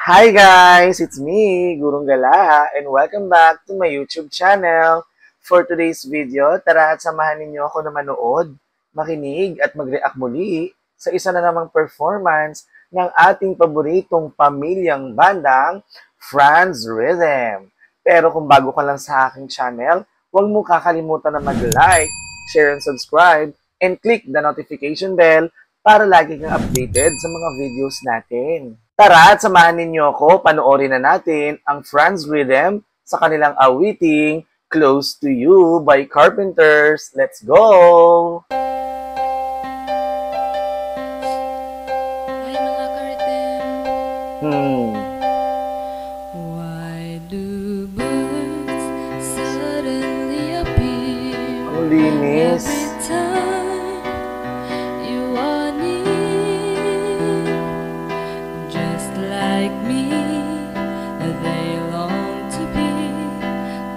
Hi guys! It's me, Gurong Gala, and welcome back to my YouTube channel. For today's video, tara at samahan ninyo ako na manood, makinig at mag-react muli sa isa na namang performance ng ating paboritong pamilyang bandang Franz Rhythm. Pero kung bago ka lang sa aking channel, huwag mo kakalimutan na mag-like, share and subscribe, and click the notification bell para lagi kang updated sa mga videos natin. Tara at samahan ninyo ako, panoorin na natin ang Franz Rhythm sa kanilang awiting Close to You by Carpenters. Let's go! Hi mga ka-rhythm. Why do birds suddenly appear Ang linis. every time you are near? Just like me, they long to be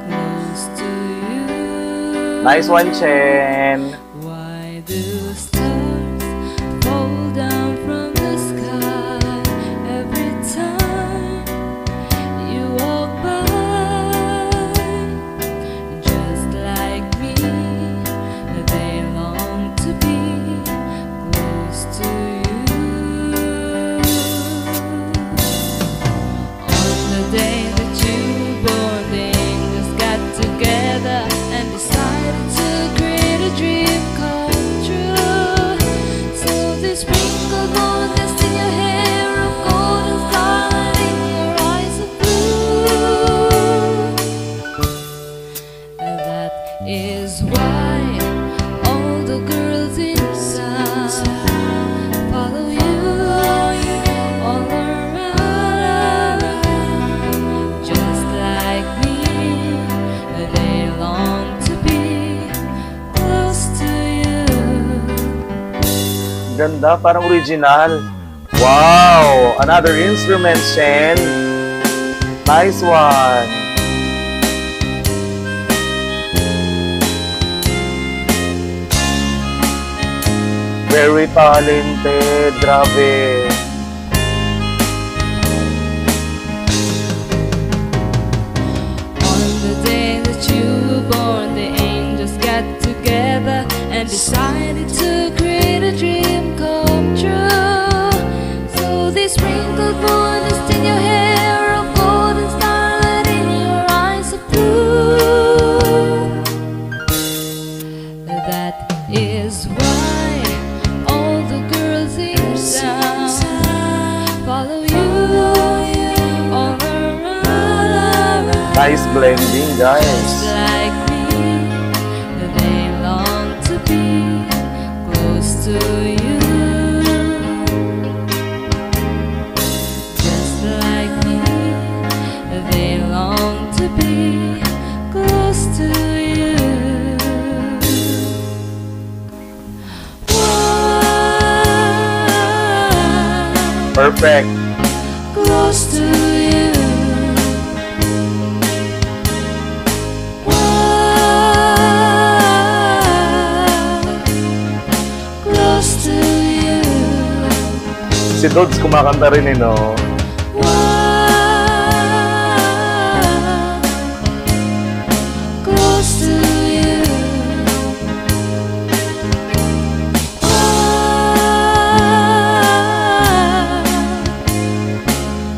close to you. Nice one, Chen. Why do stars fall down from the sky every time you walk by? Just like me, they long to be close to you. On the day that you were born, the angels got together and decided to create a dream come true. So they sprinkled gold dust in your hair of gold and starlight in your eyes of blue. That is why all the girls inside follow you all around. Just like me, they long to be close to you. Ganda, parang original. Wow! Another instrument, Chen. Nice one. Very talented. Grabe. On the day that you were born, the angels got together and decided to create a dream come true. So they sprinkled gold dust in your hair of gold and starlight in your eyes of blue. That is why all the girls inside follow you all around. Nice blending, guys. Just like me, they long to be close to you. Just like me, they long to be close to you. Why Perfect. close to you? Close to you. Si Dods kumakanta rin, no? Close to you.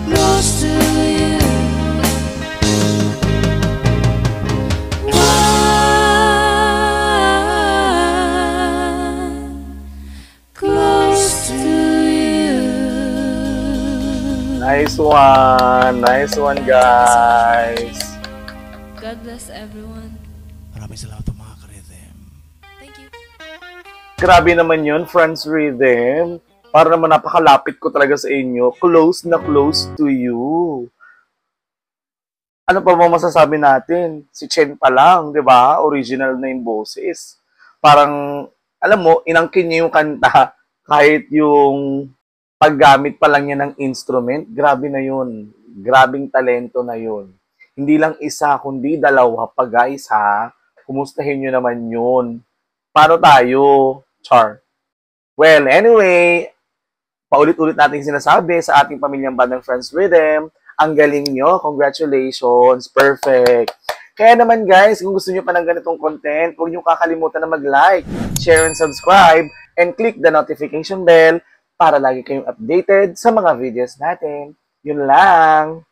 Close to you. Close to you. Nice one. Nice one, guys. God bless everyone. Maraming salamat po mga ka-rhythm. Thank you. Grabe naman yun, Franz Rhythm. Para naman napakalapit ko talaga sa inyo. Close na close to you. Ano pa ba masasabi natin? Si Chen pa lang, di ba? Original na yung boses. Parang, alam mo, inangkin niya yung kanta kahit yung paggamit pa lang niya ng instrument. Grabe na yun. Grabing talento na yun. Hindi lang isa, kundi dalawa pa, guys, ha? Kumustahin nyo naman yun. Paano tayo? Char. Well, anyway, Paulit-ulit nating sinasabi sa ating pamilyang Bandang Friends Rhythm, ang galing nyo, congratulations, perfect. Kaya naman guys, kung gusto nyo pa ng ganitong content, huwag nyo kakalimutan na mag-like, share and subscribe, and click the notification bell para lagi kayong updated sa mga videos natin. Yun lang!